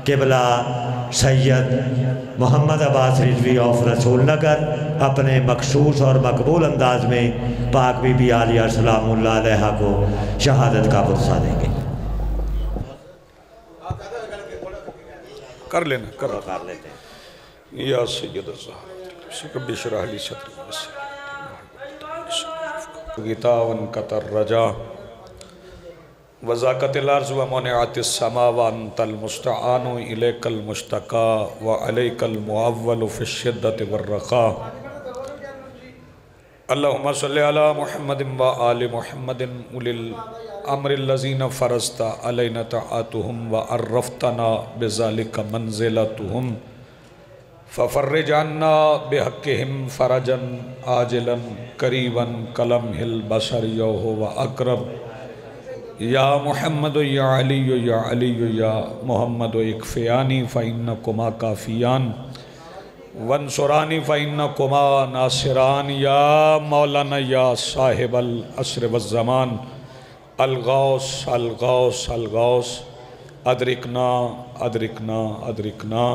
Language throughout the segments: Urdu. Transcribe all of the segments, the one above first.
قبلہ سید محمد عباس رضوی آف رسول نگر اپنے مخصوص اور مقبول انداز میں پاک بی بی عالیہ سلام اللہ علیہ کو شہادت کا پرسہ دیں گے۔ کر لینا کر لیتے ہیں۔ یا سید الزہر رب اشرح لی صدری غطاءً قطر رجا وزاقت الارض ومنعت السماء وانت المستعان الیک المشتقى وعلیک المعول فی الشدۃ والرخاء اللہم صلی علی محمد وآل محمد اولی الامر الذین فرضت علینا طاعتهم وعرفتنا بذلک منزلتهم ففرج عنا بحقهم فرجا عاجلا قریبا کلمح البصر یوہ واقرب یا محمد یا علی یا علی یا محمد اکفیانی فإنکما کافیان وانصرانی فإنکما ناصران یا مولانا یا صاحب العصر والزمان الغوث الغوث الغوث ادرکنا ادرکنا ادرکنا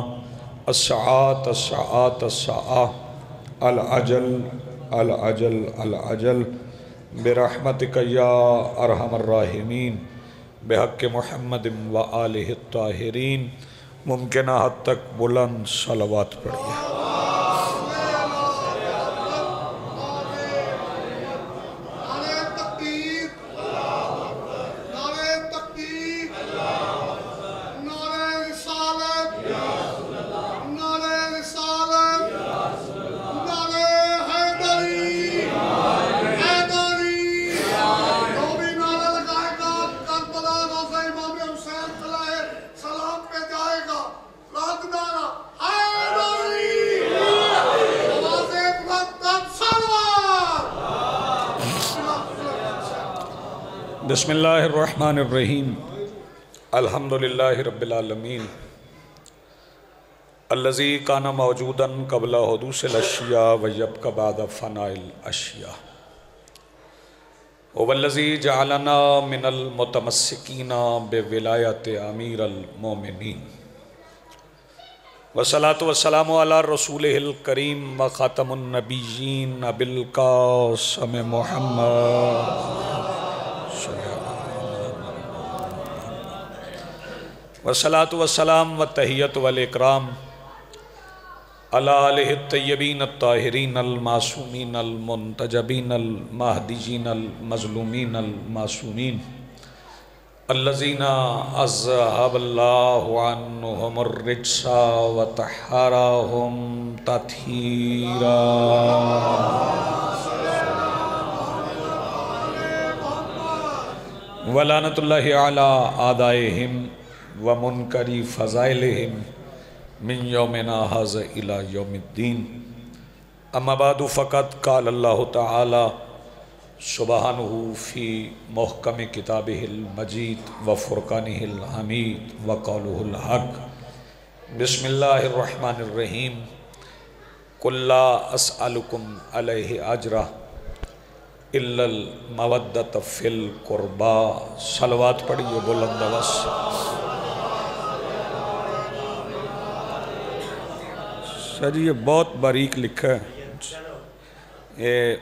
الساعات الساعات الساعات العجل العجل العجل برحمتک یا ارحم الراحمین بحق محمد و آلہ الطاہرین۔ ممکنہ حد تک بلند صلوات پڑھیے۔ بسم اللہ الرحمن الرحیم الحمدللہ رب العالمین الذی کان موجودا قبل حدوث الاشیاء ویبقى بعد فناء الاشیاء والذی جعلنا من المتمسکین بولایت امیر المومنین والصلاة والسلام علی رسولہ الکریم وخاتم النبیین ابی القاسم محمد والصلاة والسلام والتحیت والاکرام علی آلہ الطیبین الطاہرین المعصومین المنتجبین المہدیین المظلومین المعصومین الذین اذہب اللہ عنہم الرجس وطہرہم تطہیرا۔ ولعنت اللہ علی اعدائہم ومنکری فضائلہم من یومنا ھذا الی یوم الدین۔ اما بعد فقط قال اللہ تعالی سبحانہ فی محکم کتابہ المجید وفرقانہ الحمید وقولہ الحق۔ بسم اللہ الرحمن الرحیم قل لا اسألکم علیہ اجرا الا المودۃ فی القربى۔ صلوات پڑھیے بلند آواز۔ جی یہ بہت باریک لکھا ہے، یہ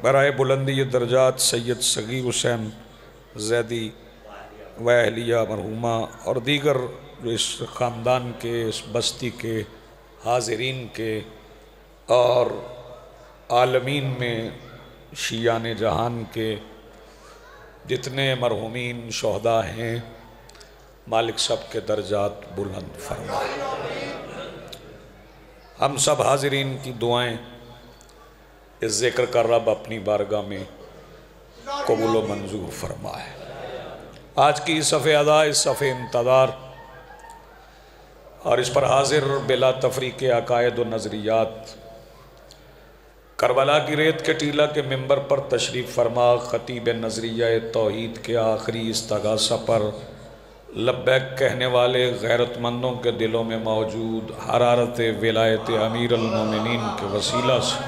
برائے بلندی درجات سید صغیر حسین زیدی و اہلیہ مرحومہ اور دیگر جو اس خاندان کے، اس بستی کے حاضرین کے اور عالمین میں شیعان جہان کے جتنے مرحومین شہداء ہیں، مالک سب کے درجات بلند فرمائے۔ ہم سب حاضرین کی دعائیں اس ذکر کا رب اپنی بارگاہ میں قبول و منظور فرمائے۔ آج کی صفحہ ادا، اس صفحہ انتظار اور اس پر حاضر بلا تفریق عقائد و نظریات، کربلا کی ریت کے ٹیلہ کے ممبر پر تشریف فرما خطیب نظریہ توحید کے آخری استغاثہ پر لبیک کہنے والے غیرت مندوں کے دلوں میں موجود حرارت ولایت امیر المومنین کے وسیلہ سے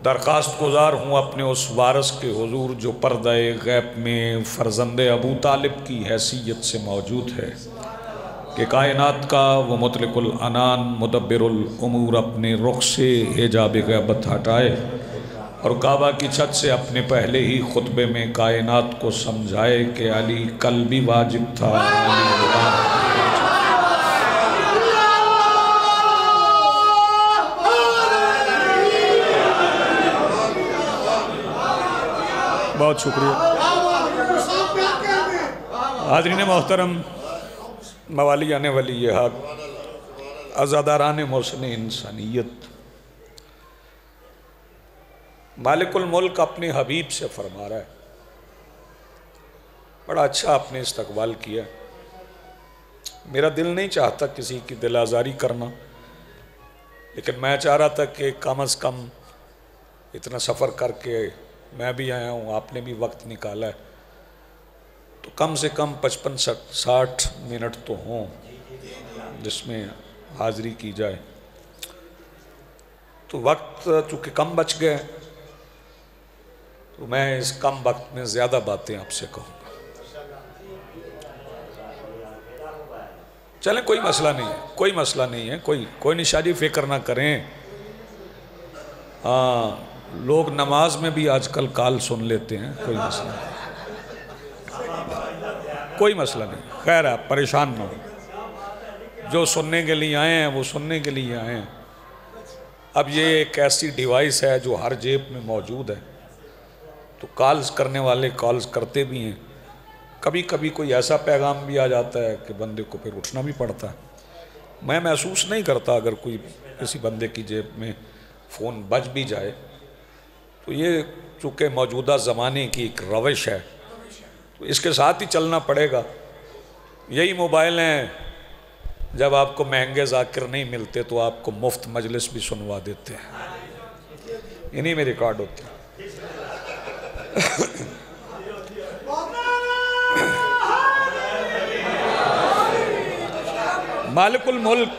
درخواست گزار ہوں اپنے اس وارث کے حضور جو پردہ غیب میں فرزند ابو طالب کی حیثیت سے موجود ہے کہ کائنات کا وہ مطلق العنان مدبر الامور اپنے رخ سے حجاب غیبت ہٹائے اور کعبہ کی چھت سے اپنے پہلے ہی خطبے میں کائنات کو سمجھائے کہ علی کل بھی واجب تھا، علی غلام بہت شکریہ۔ حاضرین محترم، موالیان ولی حق، عزاداران محسن انسانیت، مالک الملک اپنے حبیب سے فرما رہا ہے، بڑا اچھا آپ نے استقبال کیا۔ میرا دل نہیں چاہتا کسی کی دل آزاری کرنا، لیکن میں چاہ رہا تھا کہ کم از کم اتنا سفر کر کے میں بھی آیا ہوں، آپ نے بھی وقت نکالا ہے، تو کم سے کم 55-60 منٹ تو ہوں جس میں حاضری کی جائے۔ تو وقت چونکہ کم بچ گئے تو میں اس کم وقت میں زیادہ باتیں آپ سے کہوں گا۔ چلیں، کوئی مسئلہ نہیں ہے، کوئی مسئلہ نہیں ہے، کوئی نشانی فکر نہ کریں۔ ہاں، لوگ نماز میں بھی آج کل کال سن لیتے ہیں، کوئی مسئلہ نہیں، کوئی مسئلہ نہیں، خیر ہے، آپ پریشان نہ ہو، جو سننے کے لیے آئے ہیں وہ سننے کے لیے آئے ہیں۔ اب یہ ایک ایسی ڈیوائس ہے جو ہر جیب میں موجود ہے، تو کالز کرنے والے کالز کرتے بھی ہیں، کبھی کبھی کوئی ایسا پیغام بھی آ جاتا ہے کہ بندے کو پھر اٹھنا بھی پڑتا ہے۔ میں محسوس نہیں کرتا اگر کوئی کسی بندے کی جیب میں فون بج بھی جائے، تو یہ چونکہ موجودہ زمانے کی ایک روش ہے تو اس کے ساتھ ہی چلنا پڑے گا۔ یہی موبائل ہیں، جب آپ کو مہنگے ذاکر نہیں ملتے تو آپ کو مفت مجلس بھی سنوا دیتے ہیں، انہی میں ریکارڈ ہوتے ہیں۔ مالک الملک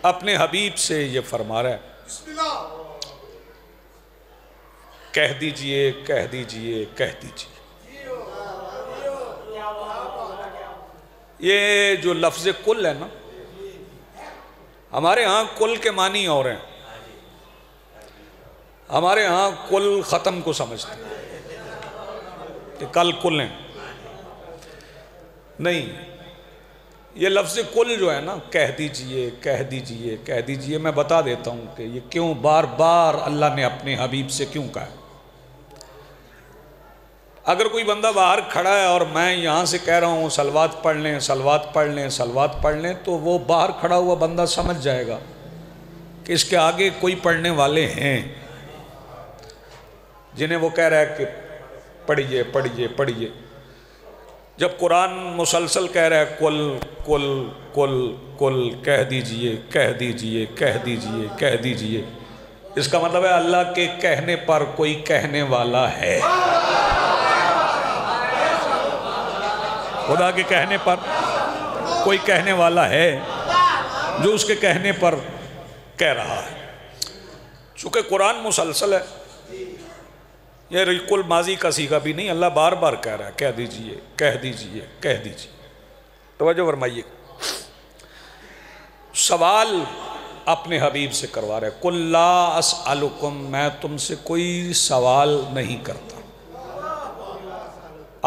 اپنے حبیب سے یہ فرما رہا ہے، کہہ دیجئے کہہ دیجئے کہہ دیجئے۔ یہ جو لفظ کل ہے نا، ہمارے ہاں کل کے معنی اور ہیں، ہمارے ہاں کل ختم کو سمجھتے ہیں کہ کل کل ہیں، نہیں، یہ لفظ کل جو ہے نا، کہہ دیجئے کہہ دیجئے کہہ دیجئے، میں بتا دیتا ہوں کہ یہ کیوں بار بار اللہ نے اپنے حبیب سے کیوں کہا ہے۔ اگر کوئی بندہ باہر کھڑا ہے اور میں یہاں سے کہہ رہا ہوں صلوات پڑھ لیں صلوات پڑھ لیں صلوات پڑھ لیں، تو وہ باہر کھڑا ہوا بندہ سمجھ جائے گا کہ اس کے آگے کوئی پڑھنے والے ہیں جنہیں وہ کہہ رہا ہے کہ پڑھیے پڑھیے پڑھیے۔ جب قرآن مسلسل کہہ رہا ہے کل کل کل کل، کہہ دیجئے کہہ دیجئے کہہ دیجئے کہہ دیجئے، اس کا مطلب ہے اللہ کے کہنے پر کوئی کہنے والا ہے، خدا کے کہنے پر کوئی کہنے والا ہے جو اس کے کہنے پر کہہ رہا ہے۔ چونکہ قرآن مسلسل ہے، یہ کل ماضی کا صیغہ بھی نہیں، اللہ بار بار کہہ رہا ہے کہہ دیجئے کہہ دیجئے کہہ دیجئے۔ توجہ فرمائیے، سوال اپنے حبیب سے کروا رہے، قُلْ لَا أَسْأَلُكُمْ، میں تم سے کوئی سوال نہیں کرتا۔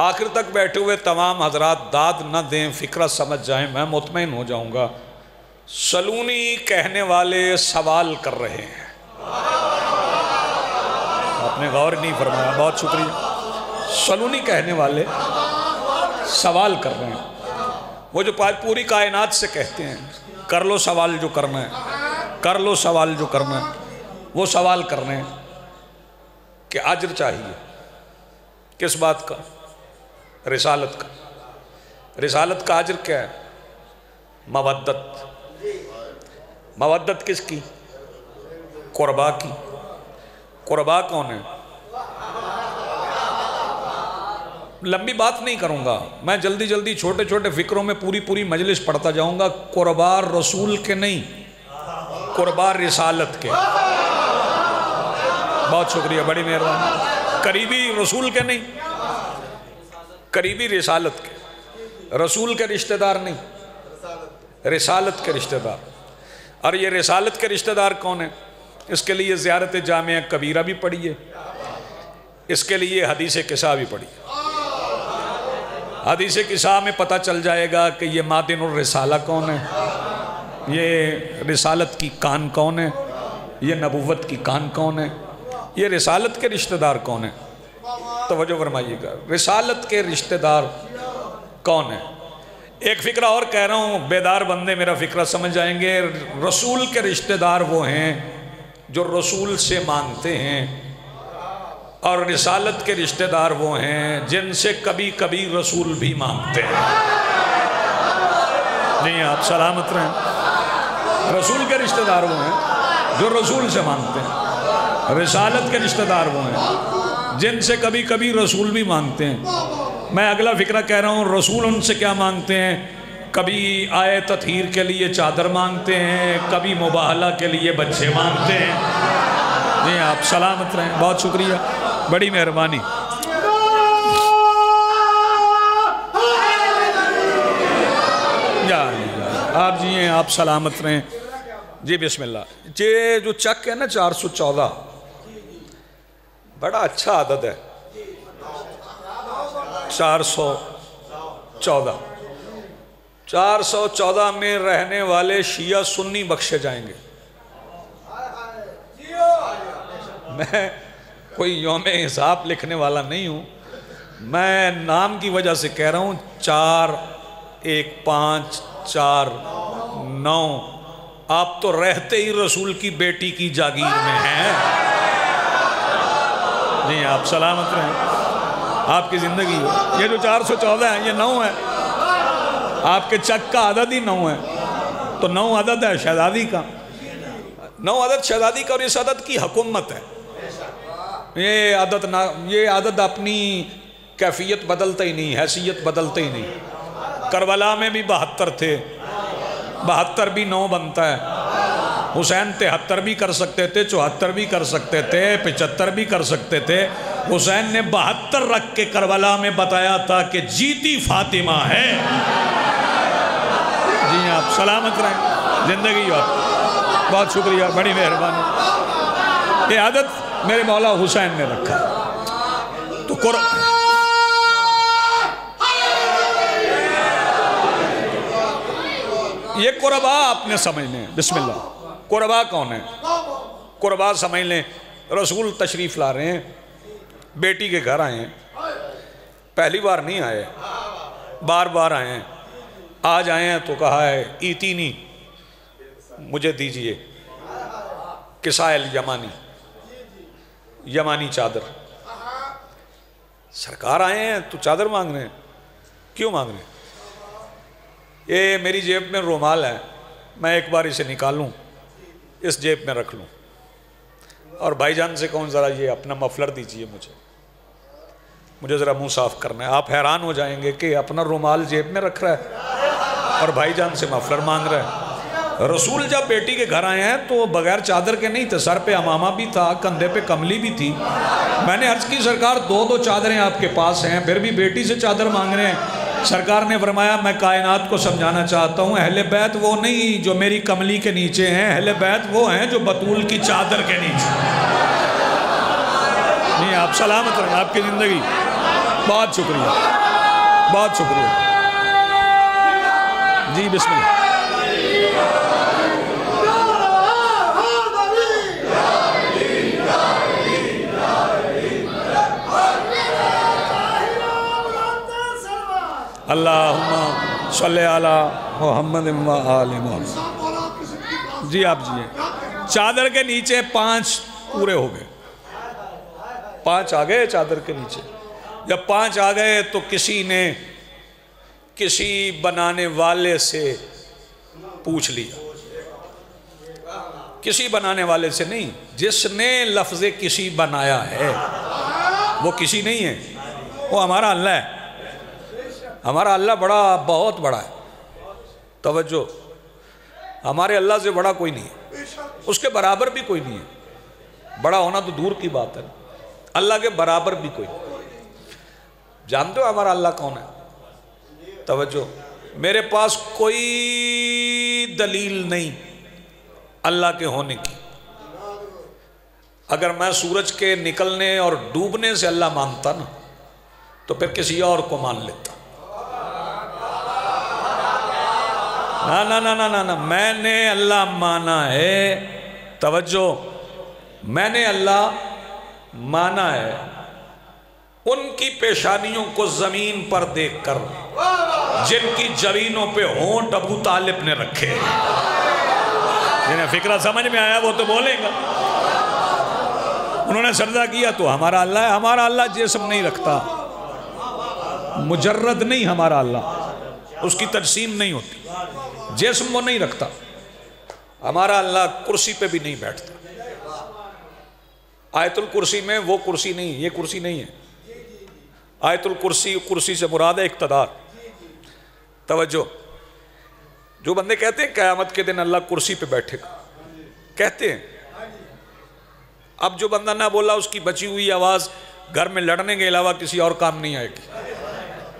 آخر تک بیٹھے ہوئے تمام حضرات داد نہ دیں، فکرہ سمجھ جائیں، میں مطمئن ہو جاؤں گا۔ سلونی کہنے والے سوال کر رہے ہیں، آپ نے غور نہیں فرمایا، بہت شکریہ۔ سلونی کہنے والے سوال کر رہے ہیں، وہ جو پوری کائنات سے کہتے ہیں کر لو سوال جو کرنا ہے، کر لو سوال جو کرنا ہے، وہ سوال کر رہے ہیں کہ اجر چاہیے، کس بات کا؟ رسالت کا۔ رسالت کا اجر کیا ہے؟ مودت۔ مودت کس کی؟ قربا کی۔ قربا کون ہے؟ لمبی بات نہیں کروں گا میں، جلدی جلدی چھوٹے چھوٹے فکروں میں پوری مجلس پڑھتا جاؤں گا۔ قربا رسول کے نہیں، قربا رسالت کے۔ بہت شکریہ، بڑی مہربانی۔ قریبی رسول کے نہیں، قریبی رسالت کے، رسول کے رشتہ دار نہیں، رسالت کے رشتہ دار۔ اور یہ رسالت کے رشتہ دار کون ہیں؟ اس کے لیے زیارت جامعہ کبیرہ بھی پڑھیے، اس کے لیے حدیث قصہ بھی پڑھیے۔ حدیث قصہ میں پتہ چل جائے گا کہ یہ معدن الرسالہ کون ہے، یہ رسالت کی کان کون ہے، یہ نبوت کی کان کون ہے، یہ رسالت کے رشتہ دار کون ہیں۔ توجہ فرمائیے گا، رسالت کے رشتہ دار کون ہیں؟ ایک فکرہ اور کہہ رہا ہوں، بیدار بندے میرا فکرہ سمجھ جائیں گے۔ رسول کے رشتہ دار وہ ہیں جو رسول سے مانگتے ہیں، اور رسالت کے رشتہ دار وہ ہیں جن سے کبھی کبھی رسول بھی مانگتے ہیں۔ جی آپ سلامت رہیں۔ رسول کے رشتہ دار وہ ہیں جو رسول سے مانگتے ہیں، رسالت کے رشتہ دار وہ ہیں جن سے کبھی کبھی رسول بھی مانگتے ہیں۔ میں اگلا فکرہ کہہ رہا ہوں، رسول ان سے کیا مانگتے ہیں؟ کبھی آئے تطہیر کے لیے چادر مانگتے ہیں، کبھی مباہلہ کے لیے بچے مانگتے ہیں۔ جی آپ سلامت رہیں، بہت شکریہ، بڑی مہربانی۔ آپ جی ہیں، آپ سلامت رہیں۔ جی بسم اللہ۔ یہ جو چک ہے نا 414، بڑا اچھا عدد ہے، 414۔ 414 میں رہنے والے شیعہ سنی بخشے جائیں گے۔ میں کوئی یوم حساب لکھنے والا نہیں ہوں، میں نام کی وجہ سے کہہ رہا ہوں۔ 4 1 5 4 9، آپ تو رہتے ہی رسول کی بیٹی کی جاگیر میں ہیں۔ جی آپ سلامت رہیں، آپ کی زندگی ہو۔ یہ جو 414 ہے یہ 9 ہے، آپ کے چک کا عدد ہی 9 ہے، تو 9 عدد ہے شہزادی کا، 9 عدد شہزادی کا، اور اس عدد کی حکومت ہے۔ یہ عدد اپنی کیفیت بدلتا ہی نہیں، حیثیت بدلتا ہی نہیں۔ کربلا میں بھی 72 تھے، 72 بھی 9 بنتا ہے۔ حسین 73 بھی کر سکتے تھے، 74 بھی کر سکتے تھے، 75 بھی کر سکتے تھے۔ حسین نے 72 رکھ کے کربلا میں بتایا تھا کہ جیتی فاطمہ ہے۔ جی آپ سلامت رہیں، زندگی ہو۔ بہت شکریہ، بڑی مہربانی۔ یہ عادت میرے مولا حسین نے رکھا۔ تو یہ قربا آپ نے سمجھنے ہیں۔ بسم اللہ۔ قربا کون ہے؟ قربا سمجھ لیں، رسول تشریف لا رہے ہیں، بیٹی کے گھر آئے ہیں، پہلی بار نہیں آئے، بار بار آئے ہیں۔ آج آئے ہیں تو کہا ہے ایتینی، مجھے دیجئے کسائل یمانی چادر۔ سرکار آئے ہیں تو چادر مانگ رہے ہیں، کیوں مانگ رہے ہیں؟ یہ میری جیب میں رومال ہے، میں ایک بار اسے نکالوں، اس جیب میں رکھ لوں، اور بھائی جان سے کہوں ذرا یہ اپنا مفلر دیجئے، مجھے ذرا منہ صاف کرنا ہے۔ آپ حیران ہو جائیں گے کہ اپنا رومال جیب میں رکھ رہا ہے اور بھائی جان سے مفلر مانگ رہا ہے۔ رسول جب بیٹی کے گھر آئے ہیں تو بغیر چادر کے نہیں تھے، سر پہ امامہ بھی تھا، کندھے پہ کملی بھی تھی۔ میں نے عرض کی سرکار 2 چادریں آپ کے پاس ہیں، پھر بھی بیٹی سے چادر مانگ رہے ہیں۔ سرکار نے فرمایا میں کائنات کو سمجھانا چاہتا ہوں، اہل بیت وہ نہیں جو میری کملی کے نیچے ہیں، اہل بیت وہ ہیں جو بطول کی چادر کے نیچے۔ نہیں آپ سلامت رہیں، آپ کی زندگی۔ بہت شکریہ، بہت شکریہ۔ جی بسم اللہ۔ اللہم صلی علی محمد و آل محمد۔ جی آپ جی ہیں، چادر کے نیچے 5 پورے ہو گئے، 5 آ گئے چادر کے نیچے۔ جب 5 آ گئے تو کسی نے کسی بنانے والے سے پوچھ لیا، کسی بنانے والے سے نہیں، جس نے لفظ کسی بنایا ہے وہ کسی نہیں ہے، وہ ہمارا اللہ ہے۔ ہمارا اللہ بہت بڑا ہے، توجہ، ہمارے اللہ سے بڑا کوئی نہیں ہے، اس کے برابر بھی کوئی نہیں ہے۔ بڑا ہونا تو دور کی بات ہے، اللہ کے برابر بھی کوئی نہیں۔ جانتے ہو ہمارا اللہ کون ہے؟ توجہ، میرے پاس کوئی دلیل نہیں اللہ کے ہونے کی۔ اگر میں سورج کے نکلنے اور ڈوبنے سے اللہ مانتا نا تو پھر کسی اور کو مان لیتا۔ نا میں نے اللہ مانا ہے، توجہ، میں نے اللہ مانا ہے ان کی پیشانیوں کو زمین پر دیکھ کر جن کی جبینوں پہ ہونٹ ابو طالب نے رکھے۔ جنہیں فکرہ سمجھ میں آیا وہ تو بولیں گا، انہوں نے سجدہ کیا تو ہمارا اللہ ہے۔ ہمارا اللہ جسم نہیں رکھتا، مجرد نہیں ہمارا اللہ، اس کی تجسیم نہیں ہوتی، جسم وہ نہیں رکھتا۔ ہمارا اللہ کرسی پہ بھی نہیں بیٹھتا۔ آیت الکرسی میں وہ کرسی نہیں، یہ کرسی نہیں ہے۔ آیت الکرسی، کرسی سے مراد ہے اقتدار۔ توجہ، جو بندے کہتے ہیں قیامت کے دن اللہ کرسی پہ بیٹھے گا، کہتے ہیں، اب جو بندہ نہ بولا اس کی بچی ہوئی آواز گھر میں لڑنے کے علاوہ کسی اور کام نہیں آئے گی۔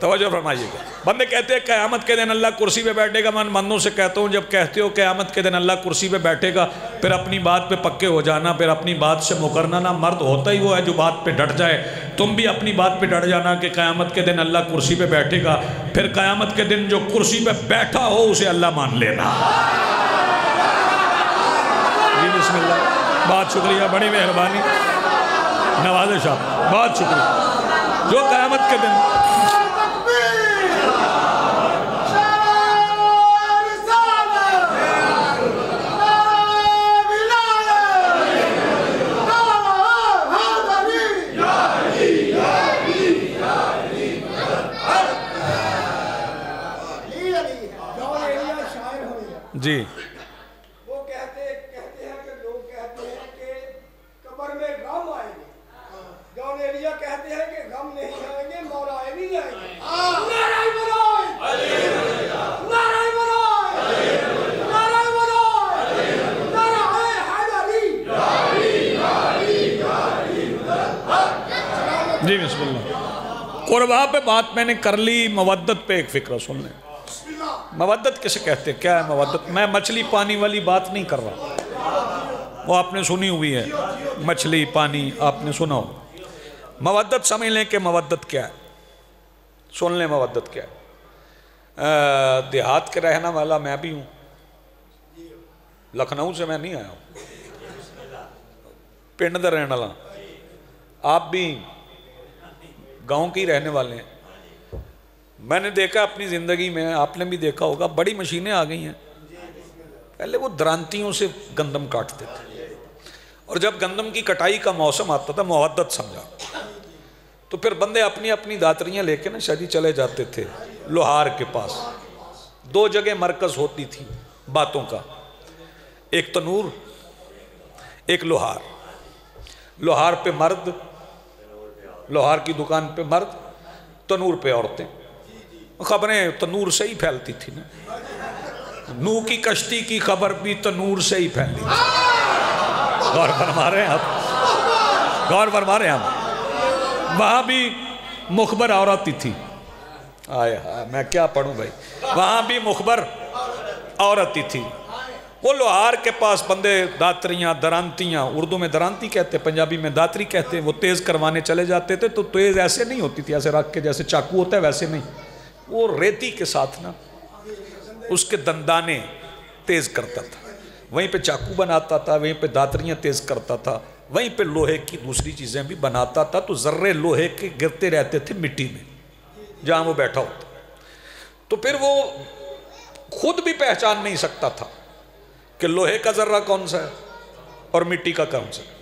توجہ فرمائیے گا، بندے کہتے ہیں قیامت کے دن اللہ کرسی پہ بیٹھے گا۔ میں بندوں سے کہتا ہوں جب کہتے ہو قیامت کے دن اللہ کرسی پہ بیٹھے گا، پھر اپنی بات پہ پکے ہو جانا، پھر اپنی بات سے مکرنا نا۔ مرد ہوتا ہی وہ ہے جو بات پہ ڈٹ جائے۔ تم بھی اپنی بات پہ ڈٹ جانا کہ قیامت کے دن اللہ کرسی پہ بیٹھے گا، پھر قیامت کے دن جو کرسی پہ بیٹھا ہو اسے اللہ مان لینا۔ جی بسم اللہ، بہت شکریہ، بڑی مہربانی نوازش صاحب، بہت شکریہ۔ جو قیامت کے دن جی وہ کہتے ہیں کہ لوگ کہتے ہیں کہ قبر میں غم آئیں گے، جون ایلیا کہتے ہیں کہ غم نہیں آئیں گے، مولائے نہیں آئیں گے۔ نعرہ برائے، نعرہ برائے، نعرہ برائے، نعرہ حیدری۔ جی بسم اللہ۔ قربا پہ بات میں نے کر لی، مودت پہ ایک فکرہ سن لیں۔ مودت کسے کہتے ہیں؟ کیا ہے مودت؟ میں مچھلی پانی والی بات نہیں کر رہا، وہ آپ نے سنی ہوئی ہے، مچھلی پانی آپ نے سنا ہو۔ مودت سمجھ لیں کہ مودت کیا ہے، سن لیں مودت کیا ہے۔ دیہات کے رہنا والا میں بھی ہوں، لکھنؤ سے میں نہیں آیا ہوں، پنڈ دا رہنے والا، آپ بھی گاؤں کی رہنے والے ہیں۔ میں نے دیکھا اپنی زندگی میں، آپ نے بھی دیکھا ہوگا، بڑی مشینیں آ گئی ہیں۔ پہلے وہ درانتیوں سے گندم کاٹتے تھے، اور جب گندم کی کٹائی کا موسم آتا تھا، مودت سمجھا، تو پھر بندے اپنی اپنی داتریاں لے کے نا شادی چلے جاتے تھے لوہار کے پاس۔ دو جگہ مرکز ہوتی تھی باتوں کا، ایک تنور، ایک لوہار۔ لوہار پہ مرد، لوہار کی دکان پہ مرد، تنور پہ عورتیں۔ خبریں تنور سے ہی پھیلتی تھی نا، نوح کی کشتی کی خبر بھی تنور سے ہی پھیلی تھی۔ غور فرما رہے ہیں آپ، غور فرما رہے ہیں آپ۔ وہاں بھی مخبر عورت ہی تھی، آئے میں کیا پڑھوں بھائی، وہاں بھی مخبر عورت ہی تھی۔ وہ لوہار کے پاس بندے داتریاں، درانتیاں، اردو میں درانتی کہتے، پنجابی میں داتری کہتے، وہ تیز کروانے چلے جاتے تھے۔ تو تیز ایسے نہیں ہوتی تھی ایسے رکھ کے جیسے چاقو ہوتا ہے، ویسے نہیں، وہ ریتی کے ساتھ نا اس کے دندانے تیز کرتا تھا، وہیں پہ چاقو بناتا تھا، وہیں پہ داتریاں تیز کرتا تھا، وہیں پہ لوہے کی دوسری چیزیں بھی بناتا تھا۔ تو ذرے لوہے کے گرتے رہتے تھے مٹی میں جہاں وہ بیٹھا ہوتا، تو پھر وہ خود بھی پہچان نہیں سکتا تھا کہ لوہے کا ذرہ کون سا ہے اور مٹی کا کون سا ہے۔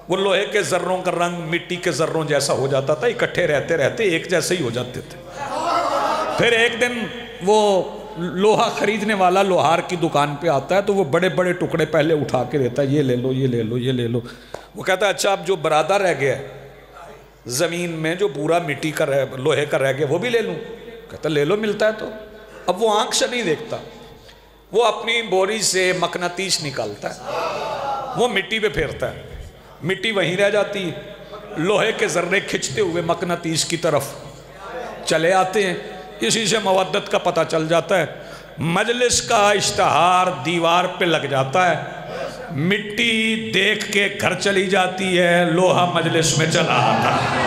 وہ لوہے کے ذروں کا رنگ مٹی کے ذروں جیسا ہو جاتا تھا، اکٹھے رہتے رہتے ایک جیسے ہی ہو جاتے تھے۔ پھر ایک دن وہ لوہا خریدنے والا لوہار کی دکان پہ آتا ہے، تو وہ بڑے بڑے ٹکڑے پہلے اٹھا کے دیتا ہے، یہ لے لو، یہ لے لو، یہ لے لو۔ وہ کہتا ہے اچھا اب جو برادہ رہ گیا ہے زمین میں، جو پورا مٹی کا لوہے کا رہ گیا، وہ بھی لے لوں؟ کہتا لے لو، ملتا ہے تو۔ اب وہ آنکھ سے نہیں دیکھتا، وہ اپنی بوری سے مقناطیس نکالتا ہے، وہ مٹی پہ پھیرتا ہے، مٹی وہیں رہ جاتی ہے، لوہے کے ذرے کھچتے ہوئے مقناطیس کی طرف چلے آتے ہیں، اسی سے مودت کا پتہ چل جاتا ہے۔ مجلس کا اشتہار دیوار پہ لگ جاتا ہے، مٹی دیکھ کے گھر چلی جاتی ہے، لوہا مجلس میں چلا آتا ہے۔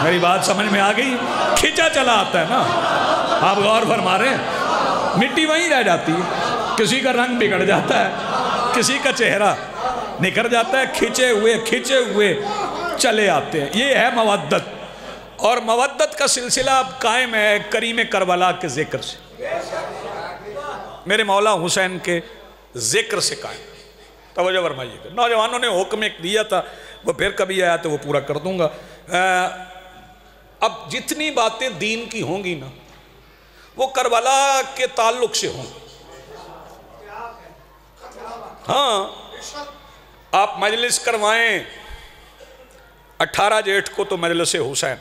میری بات سمجھ میں آ گئی؟ کھچا چلا آتا ہے نا، آپ غور فرما رہے ہیں، مٹی وہیں رہ جاتی ہے، کسی کا رنگ بگڑ جاتا ہے، کسی کا چہرہ نکھر جاتا ہے، کھچے ہوئے چلے آتے ہیں۔ یہ ہے مودت، اور مودت کا سلسلہ اب قائم ہے کریم کربلا کے ذکر سے، میرے مولا حسین کے ذکر سے قائم۔ توجہ فرمائیے گا، نوجوانوں نے حکم ایک دیا تھا، وہ پھر کبھی آیا تو وہ پورا کر دوں گا۔ اب جتنی باتیں دین کی ہوں گی نا، وہ کربلا کے تعلق سے ہوں۔ ہاں، آپ مجلس کروائیں 18 جیٹھ کو تو مجلس حسین،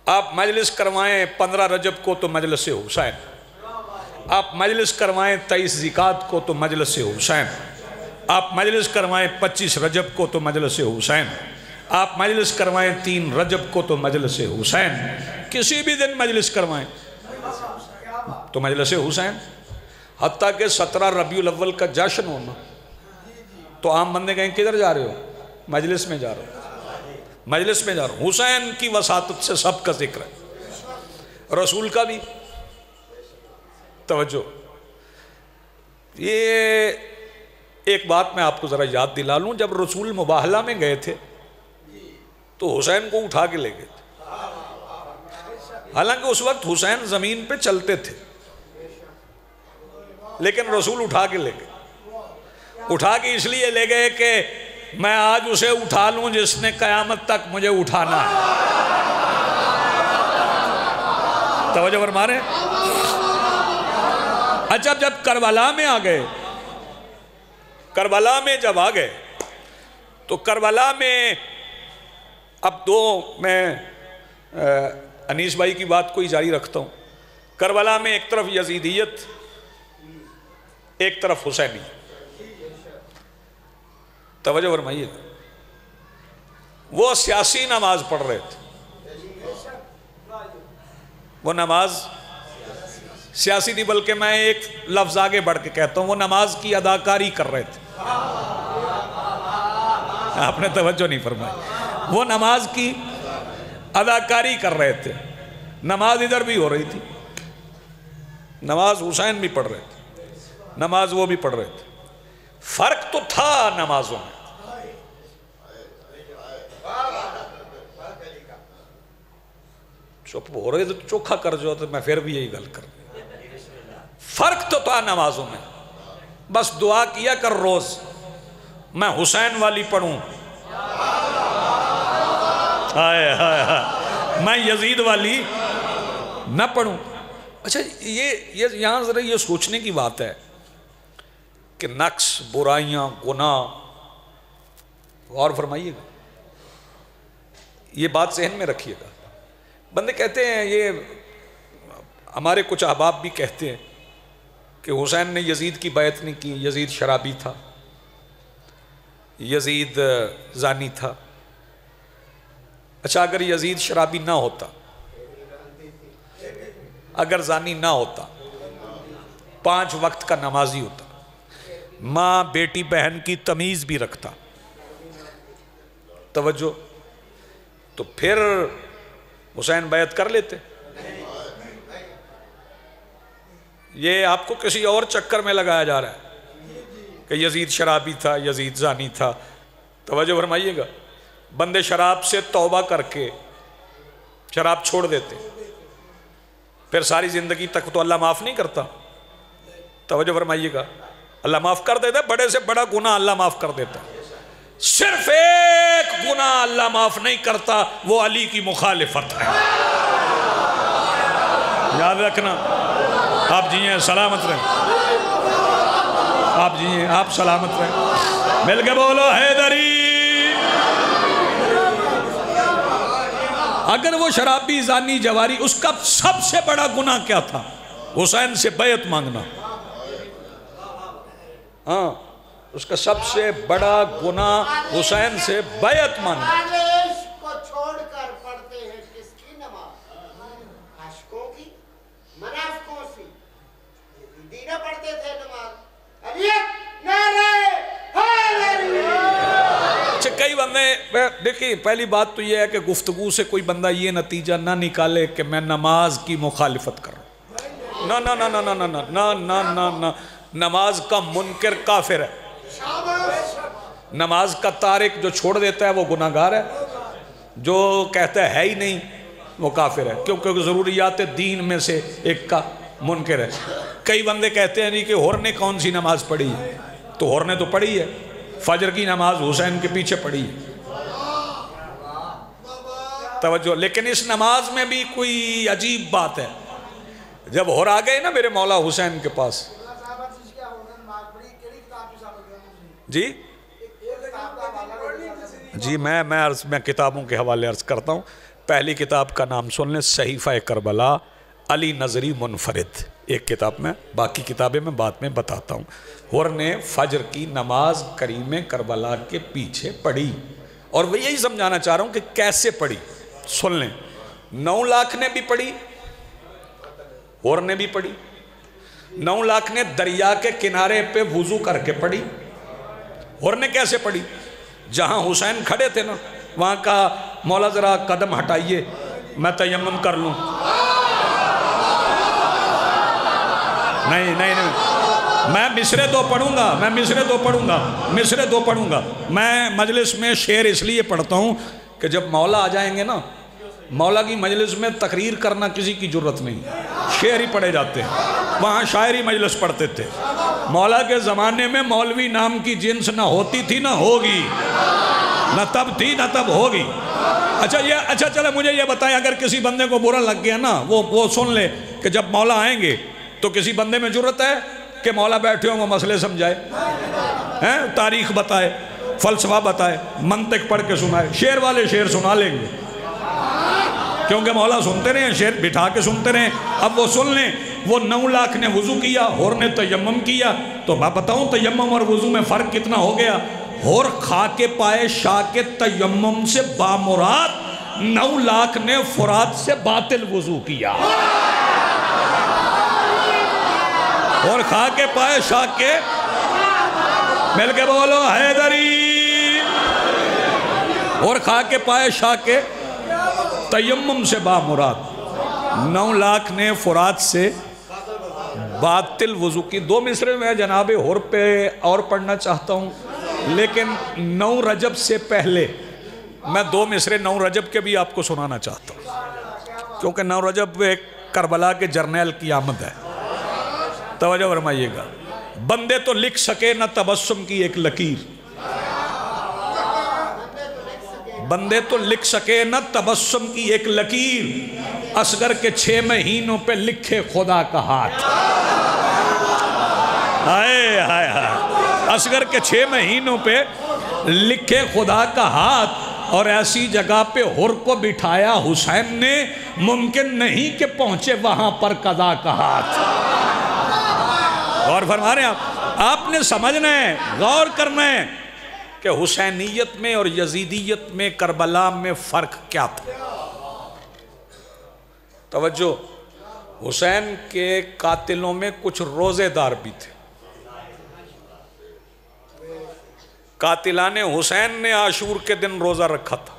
آپ مجلس کروائیں 15 رجب کو تو مجلس حسین، آپ مجلس کروائیں 23 ذیقعت کو تو مجلس حسین، آپ مجلس کروائیں 25 رجب کو تو مجلس حسین، آپ مجلس کروائیں 3 رجب کو تو مجلس حسین، کسی بھی دن مجلس کروائیں تو مجلس حسین۔ حتیٰ کہ 17 ربیع الاول کا جشن ہونا تو عام بندے کہیں کدھر جا رہے ہو؟ مجلس میں جا رہا ہوں، مجلس میں جا رہا ہوں۔ حسین کی وساطت سے سب کا ذکر ہے، رسول کا بھی۔ توجہ، یہ ایک بات میں آپ کو ذرا یاد دلا لوں، جب رسول مباہلہ میں گئے تھے تو حسین کو اٹھا کے لے گئے تھے، حالانکہ اس وقت حسین زمین پہ چلتے تھے، لیکن رسول اٹھا کے لے گئے۔ اٹھا کے اس لیے لے گئے کہ میں آج اسے اٹھا لوں جس نے قیامت تک مجھے اٹھانا ہے۔ توجہ فرما رہے ہیں؟ اچھا، جب کربلا میں آ گئے، کربلا میں جب آ گئے تو کربلا میں اب میں انیس بھائی کی بات کو ہی جاری رکھتا ہوں۔ کربلا میں ایک طرف یزیدیت، ایک طرف حسینی۔ توجہ فرمائیے، وہ سیاسی نماز پڑھ رہے تھے، وہ نماز سیاسی نہیں، بلکہ میں ایک لفظ آگے بڑھ کے کہتا ہوں، وہ نماز کی اداکاری کر رہے تھے۔ آپ نے توجہ نہیں فرمائی، وہ نماز کی اداکاری کر رہے تھے۔ نماز ادھر بھی ہو رہی تھی، نماز حسین بھی پڑھ رہے تھے، نماز وہ بھی پڑھ رہے تھے، فرق تو تھا نمازوں میں۔ چپ ہو رہے تو چوکھا کر جو، تو میں پھر بھی یہی گل کر، فرق تو تھا نمازوں میں، بس دعا کیا کر روز میں حسین والی پڑھوں، میں یزید والی نہ پڑھوں۔ اچھا، یہ یہاں ذرا یہ سوچنے کی بات ہے کہ نقص، برائیاں، گناہ، غور فرمائیے گا، یہ بات ذہن میں رکھیے گا۔ بندے کہتے ہیں، یہ ہمارے کچھ احباب بھی کہتے ہیں کہ حسین نے یزید کی بیعت نہیں کی، یزید شرابی تھا، یزید زانی تھا۔ اچھا، اگر یزید شرابی نہ ہوتا، اگر زانی نہ ہوتا، 5 وقت کا نمازی ہوتا، ماں بیٹی بہن کی تمیز بھی رکھتا، توجہ، تو پھر حسین بیعت کر لیتے۔ یہ آپ کو کسی اور چکر میں لگایا جا رہا ہے کہ یزید شرابی تھا، یزید زانی تھا۔ توجہ فرمائیے گا، بندے شراب سے توبہ کر کے شراب چھوڑ دیتے، پھر ساری زندگی تک تو اللہ معاف نہیں کرتا۔ توجہ فرمائیے گا، اللہ معاف کر دیتا، بڑے سے بڑا گناہ اللہ معاف کر دیتا، صرف ایک گناہ اللہ معاف نہیں کرتا، وہ علی کی مخالفت ہے۔ یاد رکھنا، آپ جیئیں، سلامت رہیں، آپ جیئیں، آپ سلامت رہیں، مل کے بولو حیدری۔ اگر وہ شرابی، زانی، جواری، اس کا سب سے بڑا گناہ کیا تھا؟ حسین سے بیعت مانگنا۔ ہاں، اس کا سب سے بڑا گناہ حسین سے بیعت ماننا. عشق کو چھوڑ کر پڑھتے ہیں کس کی نماز؟ عاشقوں کی، منافقوں سی. دینا پڑھتے تھے نماز. علیت نعرہ حیدری. اچھا کئی بندے دیکھیں، پہلی بات تو یہ ہے کہ گفتگو سے کوئی بندہ یہ نتیجہ نہ نکالے کہ میں نماز کی مخالفت کر رہا ہوں. نہ نہ نہ نہ نہ نہ نہ نہ نہ نہ. نماز کا منکر کافر ہے. نماز کا تارک جو چھوڑ دیتا ہے وہ گناہگار ہے. جو کہتا ہے ہی نہیں وہ کافر ہے، کیونکہ ضروریات دین میں سے ایک کا منکر ہے. کئی بندے کہتے ہیں نہیں کہ ہور نے کون سی نماز پڑھی ہے، تو ہور نے تو پڑھی ہے. فجر کی نماز حسین کے پیچھے پڑھی ہے. توجہ. لیکن اس نماز میں بھی کوئی عجیب بات ہے. جب ہور آ گئے نا میرے مولا حسین کے پاس، جی جی میں کتابوں کے حوالے عرض کرتا ہوں. پہلی کتاب کا نام سن لیں، صحیفہ کربلا، علی نظری منفرد. ایک کتاب میں، باقی کتابیں میں بعد میں بتاتا ہوں. ہور نے فجر کی نماز کریم کربلا کے پیچھے پڑھی، اور وہ یہی سمجھانا چاہ رہا ہوں کہ کیسے پڑھی. سن لیں. 9 لاکھ نے بھی پڑھی، ہور نے بھی پڑھی. 9 لاکھ نے دریا کے کنارے پہ وضو کر کے پڑھی. ہور نے کیسے پڑھی؟ جہاں حسین کھڑے تھے نا وہاں کہا مولا ذرا قدم ہٹائیے میں تیمم کر لوں. نہیں نہیں نہیں، میں مصرے دو پڑھوں گا. میں مجلس میں شعر اس لیے پڑھتا ہوں کہ جب مولا آ جائیں گے نا، مولا کی مجلس میں تقریر کرنا کسی کی جرت نہیں، شعر ہی پڑھے جاتے ہیں. وہاں شاعری مجلس پڑھتے تھے. مولا کے زمانے میں مولوی نام کی جنس نہ ہوتی تھی نہ ہوگی، نہ تب تھی نہ تب ہوگی. اچھا چلے مجھے یہ بتائیں، اگر کسی بندے کو برا لگ گیا نا، وہ سن لے کہ جب مولا آئیں گے تو کسی بندے میں جرت ہے کہ مولا بیٹھے ہوں وہ مسئلے سمجھائے، تاریخ بتائے، فلسفہ بتائے، منطق پڑھ کے سنائے. شعر والے شعر سنا لیں گے کیونکہ مولا سنتے رہے، شعر بٹھا کے سنتے رہے. اب وہ سن لیں. وہ 9 لاکھ نے وضو کیا، ہور نے تیمم کیا. تو میں بتاؤں تیمم اور وضو میں فرق کتنا ہو گیا. ہور خاک پائے شاہ کے تیمم سے بامراد، 9 لاکھ نے فرات سے باطل وضو کیا. اور خاک پائے شاہ کے، مل کے بولو حیدری. اور خاک پائے شاہ کے تیمم سے بامراد، 9 لاکھ نے فرات سے باطل وضو کی. 2 مصرے میں جناب ہور پہ اور پڑھنا چاہتا ہوں، لیکن 9 رجب سے پہلے میں 2 مصرے 9 رجب کے بھی آپ کو سنانا چاہتا ہوں، کیونکہ 9 رجب ایک کربلا کے جرنیل کی آمد ہے. توجہ فرمائیے گا. بندے تو لکھ سکے نہ تبسم کی ایک لکیر، بندے تو لکھ سکے نہ تبسم کی ایک لکیر، اصغر کے 6 مہینوں پہ لکھے خدا کا ہاتھ. ہائے ہائے ہائے. اصغر کے 6 مہینوں پہ لکھے خدا کا ہاتھ، اور ایسی جگہ پہ ہور کو بٹھایا حسین نے، ممکن نہیں کہ پہنچے وہاں پر قضا کا ہاتھ. غور فرما رہے ہیں آپ نے سمجھنا ہے، غور کرنا ہے کہ حسینیت میں اور یزیدیت میں کربلا میں فرق کیا تھا. توجہ. حسین کے قاتلوں میں کچھ روزے دار بھی تھے. قاتلان حسین نے عاشور کے دن روزہ رکھا تھا.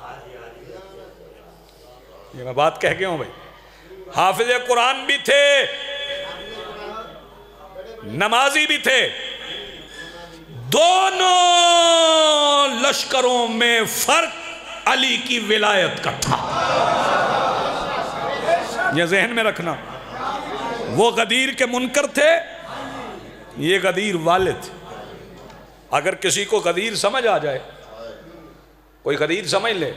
یہ میں بات کہہ گیا ہوں بھائی. حافظ قرآن بھی تھے، نمازی بھی تھے. دونوں لشکروں میں فرق علی کی ولایت کا تھا. یہ ذہن میں رکھنا. وہ غدیر کے منکر تھے، یہ غدیر والد. اگر کسی کو غدیر سمجھ آ جائے، کوئی غدیر سمجھ لے،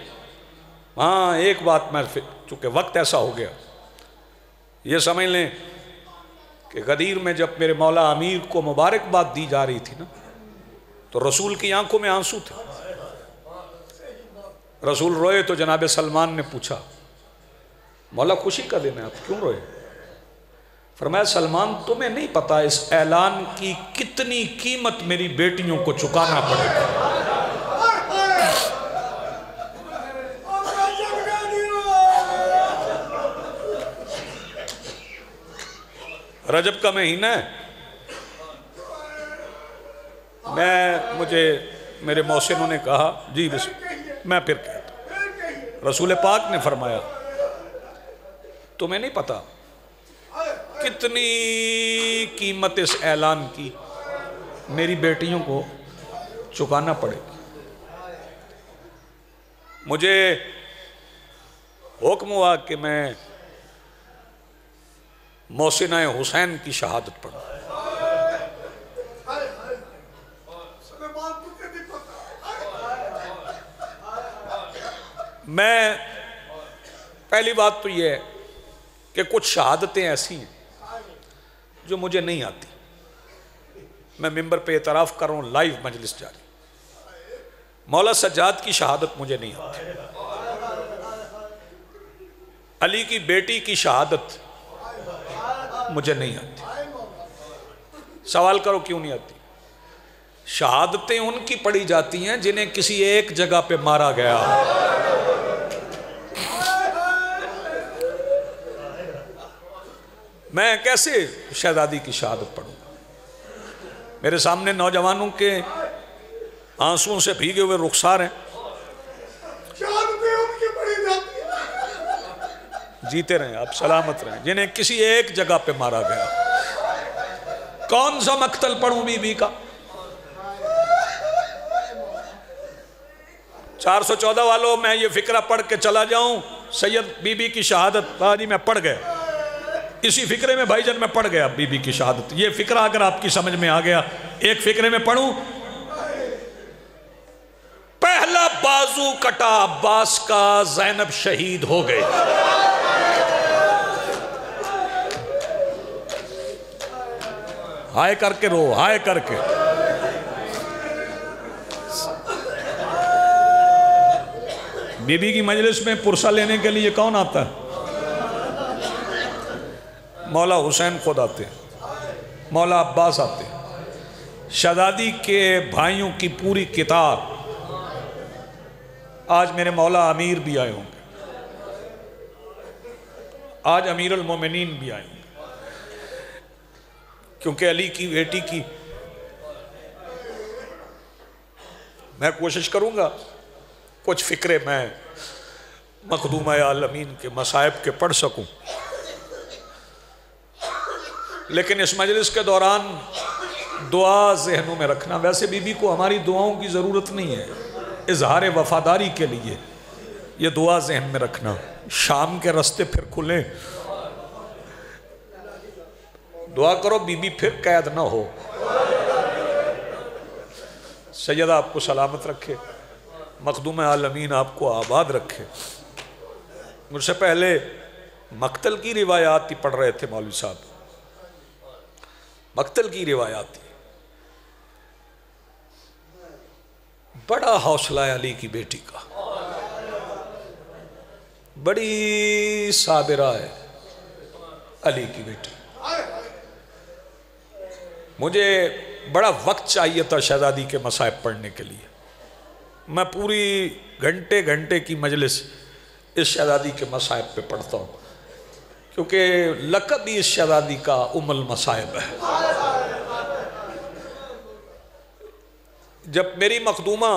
ہاں ایک بات میں چونکہ وقت ایسا ہو گیا، یہ سمجھ لیں کہ غدیر میں جب میرے مولا امیر کو مبارکباد دی جا رہی تھی نا، تو رسول کی آنکھوں میں آنسو تھے. رسول روئے تو جناب سلمان نے پوچھا مولا خوشی کا دن ہے آپ کیوں روئے؟ فرمایا سلمان تمہیں نہیں پتا اس اعلان کی کتنی قیمت میری بیٹیوں کو چکانا پڑے گا۔ رجب کا مہینہ ہے، مجھے میرے محسنوں نے کہا جی میں پھر کہتا ہوں، رسول پاک نے فرمایا تمہیں نہیں پتا کتنی قیمت اس اعلان کی میری بیٹیوں کو چکانا پڑے گی۔ مجھے حکم ہوا کہ میں محسنہ حسین کی شہادت پڑھوں۔ میں پہلی بات تو یہ ہے کہ کچھ شہادتیں ایسی ہیں جو مجھے نہیں آتی، میں ممبر پہ اعتراف کر رہا ہوں، لائیو مجلس جاری۔ مولا سجاد کی شہادت مجھے نہیں آتی، علی کی بیٹی کی شہادت مجھے نہیں آتی۔ سوال کرو کیوں نہیں آتی؟ شہادتیں ان کی پڑھی جاتی ہیں جنہیں کسی ایک جگہ پہ مارا گیا۔ میں کیسے شہزادی کی شہادت پڑھوں گا؟ میرے سامنے نوجوانوں کے آنسوؤں سے بھیگے ہوئے رخسار ہیں، جیتے رہیں آپ، سلامت رہیں، جنہیں کسی ایک جگہ پہ مارا گیا۔ کون سا مقتل پڑھوں بی بی کا؟ 414 والوں میں یہ فقرہ پڑھ کے چلا جاؤں سید بی بی کی شہادت، جی میں پڑھ گیا، اسی فقرے میں بھائی جان میں پڑھ گیا بی بی کی شہادت۔ یہ فقرہ اگر آپ کی سمجھ میں آ گیا، ایک فقرے میں پڑھوں، پہلا بازو کٹا عباس کا، زینب شہید ہو گئے۔ ہائے کر کے رو، ہائے کر کے۔ بی بی کی مجلس میں پرسہ لینے کے لیے کون آتا ہے؟ مولا حسین خود آتے ہیں، مولا عباس آتے ہیں، شہزادی کے بھائیوں کی پوری کتاب۔ آج میرے مولا امیر بھی آئے ہوں گے، آج امیر المومنین بھی آئے ہوں گے، کیونکہ علی کی بیٹی کی میں کوشش کروں گا کچھ فقرے میں مخدومہ عالمین کے مصائب کے پڑھ سکوں، لیکن اس مجلس کے دوران دعا ذہنوں میں رکھنا۔ ویسے بی بی کو ہماری دعاؤں کی ضرورت نہیں ہے، اظہار وفاداری کے لیے یہ دعا ذہن میں رکھنا، شام کے رستے پھر کھلیں، دعا کرو بی بی پھر قید نہ ہو۔ سیدہ آپ کو سلامت رکھے، مخدوم عالمین آپ کو آباد رکھے۔ مجھ سے پہلے مقتل کی روایات ہی پڑھ رہے تھے مولوی صاحب، مقتل کی روایات ہی۔ بڑا حوصلہ ہے علی کی بیٹی کا، بڑی صابرہ ہے علی کی بیٹی۔ مجھے بڑا وقت چاہیے تھا شہزادی کے مصائب پڑھنے کے لیے، میں پوری گھنٹے گھنٹے کی مجلس اس شہزادی کے مصائب پہ پڑھتا ہوں، کیونکہ لقب ہی اس شہزادی کا ام المصائب ہے۔ جب میری مخدومہ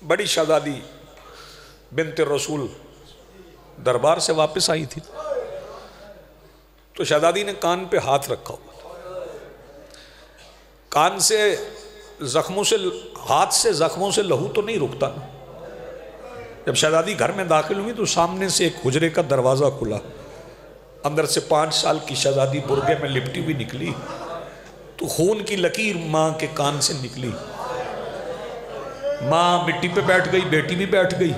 بڑی شہزادی بنت رسول دربار سے واپس آئی تھی تو شہزادی نے کان پہ ہاتھ رکھا ہوا، کان سے زخموں سے، ہاتھ سے زخموں سے لہو تو نہیں رکتا نا۔ جب شہزادی گھر میں داخل ہوئی تو سامنے سے ایک حجرے کا دروازہ کھلا، اندر سے 5 سال کی شہزادی برگے میں لپٹی ہوئی نکلی، تو خون کی لکیر ماں کے کان سے نکلی۔ ماں مٹی پہ بیٹھ گئی، بیٹی بھی بیٹھ گئی،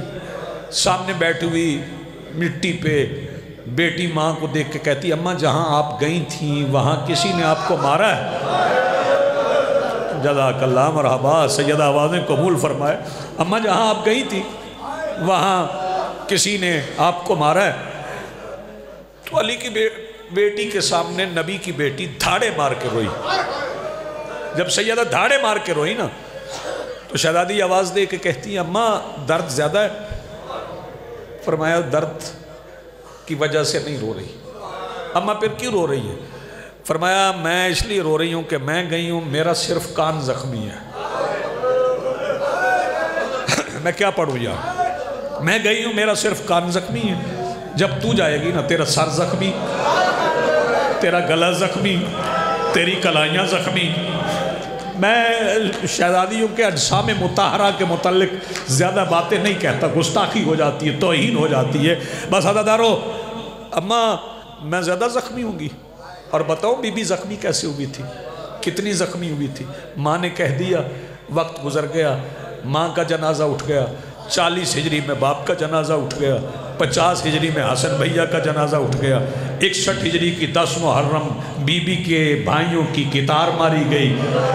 سامنے بیٹھی ہوئی مٹی پہ بیٹی ماں کو دیکھ کے کہتی، اماں جہاں آپ گئی تھیں وہاں کسی نے آپ کو مارا ہے؟ جزاک اللہ، مرحبا، سیدہ آوازیں قبول فرمائے۔ اماں جہاں آپ گئی تھی وہاں کسی نے آپ کو مارا ہے؟ تو علی کی بیٹی کے سامنے نبی کی بیٹی دھاڑے مار کے روئی. جب سیدہ دھاڑے مار کے روئی نا تو شہزادی آواز دے کے کہتی ہیں اماں درد زیادہ ہے. فرمایا درد کی وجہ سے نہیں رو رہی. اماں پھر کیوں رو رہی ہے؟ فرمایا میں اس لیے رو رہی ہوں کہ میں گئی ہوں میرا صرف کان زخمی ہے. میں کیا پڑھوں یار؟ میں گئی ہوں میرا صرف کان زخمی ہے. جب تو جائے گی نا تیرا سر زخمی، تیرا گلا زخمی، تیری کلائیاں زخمی. میں شہزادیوں کے اجسام مطہرہ کے متعلق زیادہ باتیں نہیں کہتا، گستاخی ہو جاتی ہے، توہین ہو جاتی ہے. بس عزادارو اماں میں زیادہ زخمی ہوں گی. اور بتاؤں بی بی زخمی کیسے ہوئی تھی، کتنی زخمی ہوئی تھی؟ ماں نے کہہ دیا، وقت گزر گیا، ماں کا جنازہ اٹھ گیا. 40 ہجری میں باپ کا جنازہ اٹھ گیا. 50 ہجری میں حسن بھیا کا جنازہ اٹھ گیا. 61 ہجری کی 10 محرم بی بی کے بھائیوں کی کتار ماری گئی.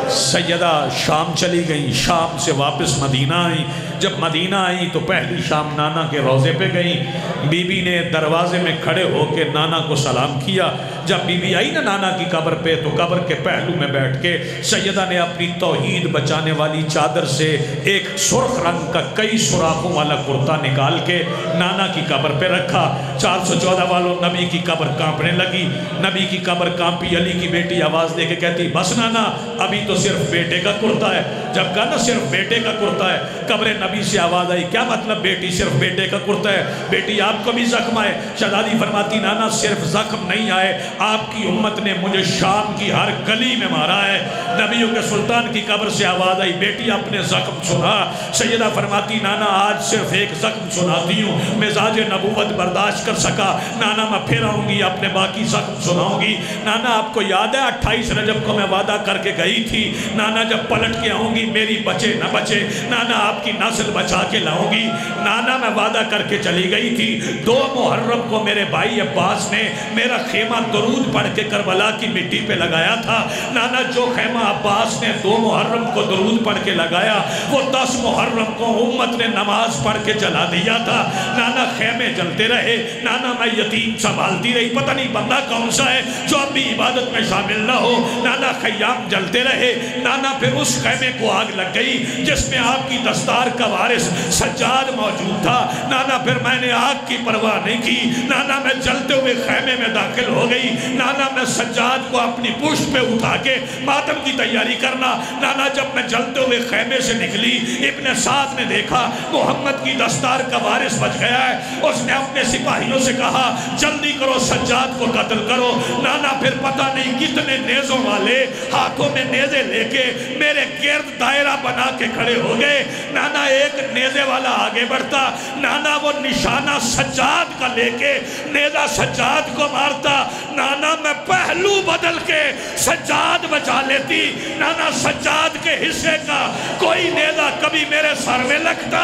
سیدہ شام چلی گئی، شام سے واپس مدینہ آئی. جب مدینہ آئی تو پہلی شام نانا کے روضے پہ گئیں. بی بی نے دروازے میں کھڑے ہو کے نانا کو سلام کیا. جب بی بی آئی نا نانا کی قبر پہ تو قبر کے پہلو میں بیٹھ کے سیدہ نے اپنی توحید بچانے والی چادر سے ایک سرخ رنگ کا کئی سوراخوں والا کرتا نکال کے نانا کی قبر پہ رکھا. 414 والوں نبی کی قبر کانپنے لگی. نبی کی قبر کانپی. علی کی بیٹی آواز دے کے کہتی بس نانا ابھی تو صرف بیٹے کا کرتا ہے. جب کہا نا صرف بیٹے کا کرتا ہے، قبر نبی سے آواز آئی کیا مطلب بیٹی صرف بیٹے کا کرتا ہے؟ بیٹی آپ کو بھی زخم آئے؟ شہزادی فرماتی نانا صرف زخم نہیں آئے، آپ کی امت نے مجھے شام کی ہر گلی میں مارا ہے. نبیوں کے سلطان کی قبر سے آواز آئی بیٹی اپنے زخم سنا. سیدہ فرماتی نانا آج صرف ایک زخم سناتی ہوں، مزاج نبوت برداشت کر سکا. نانا میں پھر آؤں گی اپنے باقی زخم سناؤں گی. نانا آپ کو یاد ہے 28 رجب کو میں وعدہ کر کے گئی تھی نانا جب پلٹ کے آؤں گی میری بچے نہ بچے، نانا آپ کی نسل بچا کے لاؤں گی. نانا میں وعدہ کر کے چلی گئی تھی. 2 محرم کو میرے بھائی عباس نے میرا خیمہ درود پڑھ کے کربلا کی مٹی پہ لگایا تھا. نانا جو خیمہ عباس نے 2 محرم کو درود پڑھ کے لگایا وہ 10 محرم کو امت نے نماز پڑھ کے جلا دیا تھا. نانا خیمے جلتے رہے. نانا میں یتیم سنبھالتی رہی. پتہ نہیں بندہ کون سا ہے جو اب بھی عبادت میں شامل نہ ہو. نانا خیام جلتے رہے. نانا پھر اس خیمے کو آگ لگ گئی جس میں آپ کی دستار کا وارث سجاد موجود تھا. نانا پھر میں نے آگ کی پرواہ نہیں کی. نانا میں جلتے ہوئے خیمے میں داخل ہو گئی. نانا میں سجاد کو اپنی پشت پہ اٹھا کے ماتم کی تیاری کرنا. نانا جب میں جلتے ہوئے خیمے سے نکلی ابن سعد نے دیکھا محمد کی دستار کا وارث بچ گیا ہے. اس نے اپنے سپاہیوں سے کہا جلدی کرو سجاد کو قتل کرو. نانا پھر پتہ نہیں کتنے نیزوں والے ہاتھوں میں نیزے لے کے میرے گرد دائرہ بنا کے کھڑے ہو گئے. نانا ایک نیزے والا آگے بڑھتا، نانا وہ نشانہ سجاد کا لے کے نیزہ سجاد کو مارتا. نانا میں پہلو بدل کے سجاد بچا لیتی. نانا سجاد کے حصے کا کوئی نیزہ کبھی میرے سر میں لگتا.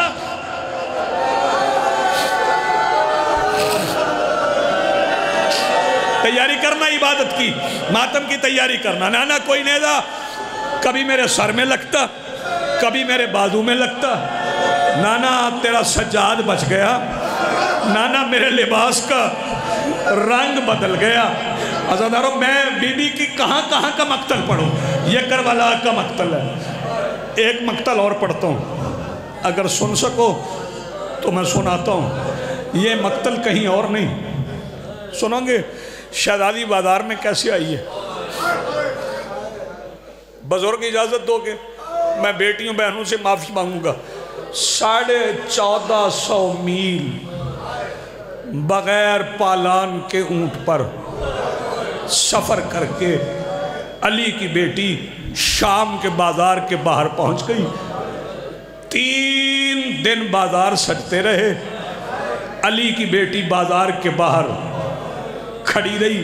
تیاری کرنا عبادت کی، ماتم کی تیاری کرنا. نانا کوئی نیزہ کبھی میرے سر میں لگتا، کبھی میرے بازو میں لگتا. نانا تیرا سجاد بچ گیا. نانا میرے لباس کا رنگ بدل گیا. عزاداروں میں بی بی کی کہاں کہاں کا مقتل پڑھوں. یہ کربلا کا مقتل ہے. ایک مقتل اور پڑھتا ہوں، اگر سن سکو تو میں سناتا ہوں. یہ مقتل کہیں اور نہیں. سنو گے شہزادی بازار میں کیسے آئی ہے؟ بزرگ اجازت دو گے میں بیٹیوں بہنوں سے معافی مانگوں گا. 1450 میل بغیر پالان کے اونٹ پر سفر کر کے علی کی بیٹی شام کے بازار کے باہر پہنچ گئی. 3 دن بازار سجتے رہے. علی کی بیٹی بازار کے باہر کھڑی رہی.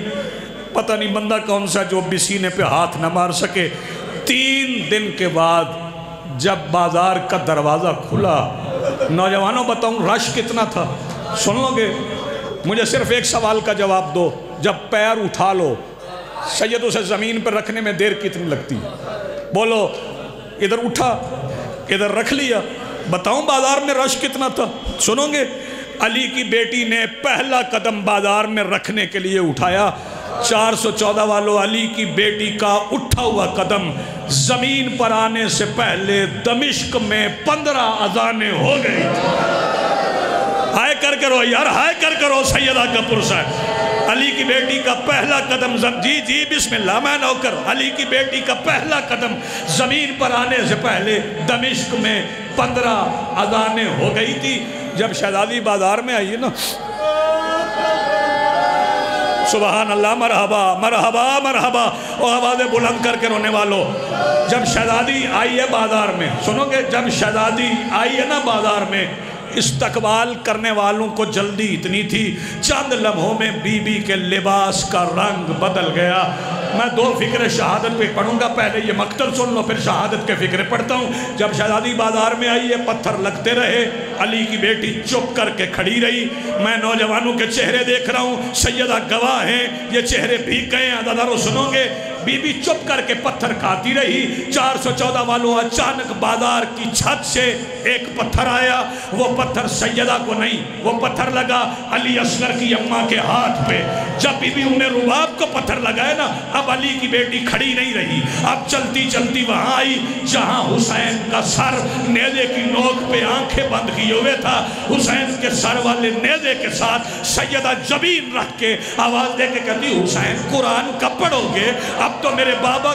پتہ نہیں بندہ کون سا جو بھی سینے پہ ہاتھ نہ مار سکے. 3 دن کے بعد جب بازار کا دروازہ کھلا، نوجوانوں بتاؤں رش کتنا تھا سن لو گے. مجھے صرف ایک سوال کا جواب دو، جب پیر اٹھا لو سیدوں سے زمین پر رکھنے میں دیر کتنی لگتی؟ بولو. ادھر اٹھا ادھر رکھ لیا. بتاؤں بازار میں رش کتنا تھا. سنو گے علی کی بیٹی نے پہلا قدم بازار میں رکھنے کے لیے اٹھایا. 414 والوں، علی کی بیٹی کا اٹھا ہوا قدم زمین پر آنے سے پہلے دمشق میں 15 اذانیں ہو گئی تھی۔ ہائے کر کرو یار، ہائے کر کرو سیدہ کپور صاحب۔ علی کی بیٹی کا پہلا قدم جی بسم اللہ، میں نوکر، علی کی بیٹی کا پہلا قدم زمین پر آنے سے پہلے دمشق میں 15 اذانیں ہو گئی تھی۔ جب شہزادی بازار میں آئی ہے نا، سبحان اللہ، مرحبا مرحبا مرحبا، وہ آوازیں بلند کر کے رونے والوں، جب شہزادی آئی ہے بازار میں، سنو گے، جب شہزادی آئی ہے نا بازار میں، استقبال کرنے والوں کو جلدی اتنی تھی، چند لمحوں میں بی بی کے لباس کا رنگ بدل گیا۔ میں 2 فقرے شہادت پہ پڑھوں گا، پہلے یہ مقتل سن لو پھر شہادت کے فقرے پڑھتا ہوں۔ جب شہزادی بازار میں آئی ہے، پتھر لگتے رہے، علی کی بیٹی چپ کر کے کھڑی رہی۔ میں نوجوانوں کے چہرے دیکھ رہا ہوں، سیدہ گواہ ہیں، یہ چہرے بھیگ گئے ہیں، عزادارو سنو گے۔ بی بی چپ کر کے پتھر کھاتی رہی۔ 414 والوں، اچانک بازار کی چھت سے ایک پتھر آیا، وہ پتھر سیدہ کو نہیں، وہ پتھر لگا علی اصغر کی اماں کے ہاتھ پہ۔ جب بی بی ام رباب کو پتھر لگائے نا، اب علی کی بیٹی کھڑی نہیں رہی، اب چلتی چلتی وہاں آئی جہاں حسین کا سر نیزے کی نوک پہ آنکھیں بند کیے ہوئے تھا۔ حسین کے سر والے نیزے کے ساتھ سیدہ جبین رکھ کے آواز دے کے کہتی، حسین قرآن کب پڑھو گے؟ اب تو میرے بابا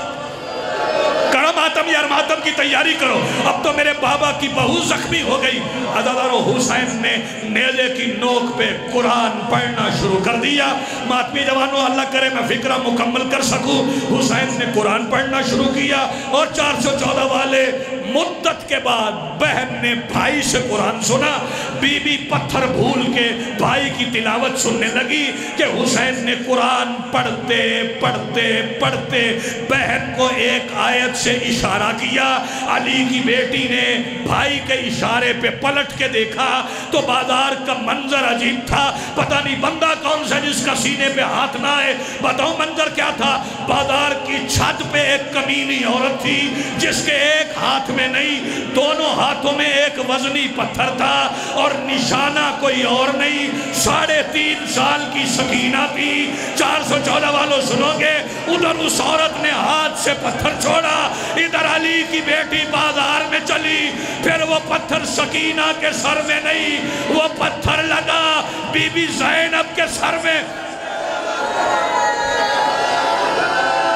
کرم ماتم یار ماتم کی تیاری کرو، اب تو میرے بابا کی بہو زخمی ہو گئی۔ عزادارو حسین نے نیزے کی نوک پہ قرآن پڑھنا شروع کر دیا۔ ماتمی جوانوں، اللہ کرے میں فکرہ مکمل کر سکوں۔ حسین نے قرآن پڑھنا شروع کیا اور 414 والے مدت کے بعد بہن نے بھائی سے قرآن سنا۔ بی بی پتھر بھول کے بھائی کی تلاوت سننے لگی کہ حسین نے قرآن پڑھتے پڑھتے پڑھتے بہن کو ایک آیت سے اشارہ کیا۔ علی کی بیٹی نے بھائی کے اشارے پہ پلٹ کے دیکھا تو بازار کا منظر عجیب تھا۔ پتہ نہیں بندہ کون سا جس کا سینے پہ ہاتھ نہ آئے۔ بتاؤ منظر کیا تھا؟ بازار کی چھت پہ ایک کمینی عورت تھی جس کے ایک ہاتھ میں نہیں، دونوں ہاتھوں میں ایک وزنی پتھر تھا اور نشانہ کوئی اور نہیں، 3.5 سال کی سکینہ تھی۔ 414 والوں سنو گے، ادھر اس عورت نے ہاتھ سے پتھر چھوڑا، ادھر علی کی بیٹی بازار میں چلی، پھر وہ پتھر سکینہ کے سر میں نہیں، وہ پتھر لگا بی بی زینب کے سر میں۔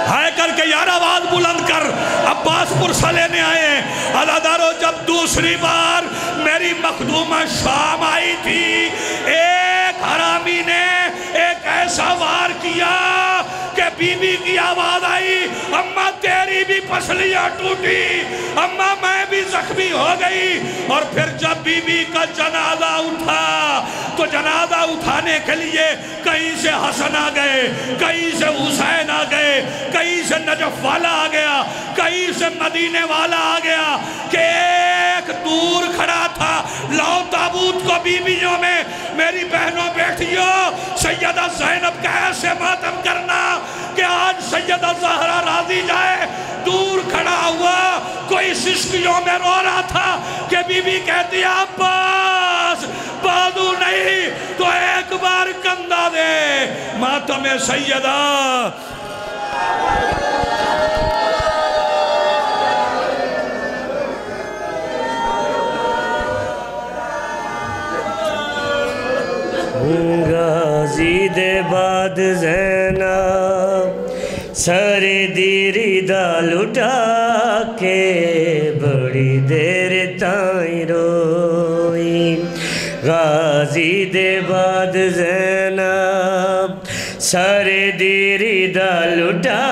ہائے کر کے یار آواز بلند کر، عباس پرسہ لینے آئے ہیں۔ عزادارو، جب دوسری بار میری مخدومہ شام آئی تھی، ایک حرامی نے ایک ایسا وار کیا کہ بی بی کی آواز آئی، اماں تیری بھی پسلیاں ٹوٹی، اماں میں بھی زخمی ہو گئی۔ اور پھر جب بی بی کا جنازہ اٹھا تو جنازہ اٹھانے کے لیے کہیں سے حسن آ گئے، کہیں سے حسین آ گئے، کہیں سے نجف والا آ گیا، کہیں سے مدینے والا آ گیا کہ ایک دور کھڑا تھا۔ لاؤ تابوت کو بیویوں میں، میری بہنوں بیٹھیوں، سیدہ زینب کا ایسے ماتم کرنا کہ آج سیدہ زہرا راضی جائے۔ دور کھڑا ہوا، کوئی سسکیوں میں رو رہا تھا کہ بی بی کہتی عباس بازو نہیں تو ایک بار کندھا دے۔ ماتم سیدہ غازی دے بعد زینب سارے دیری دا لٹا کے بڑی دیر تائیں روئی۔ غازی دے بعد زینب سارے دیری دا لٹا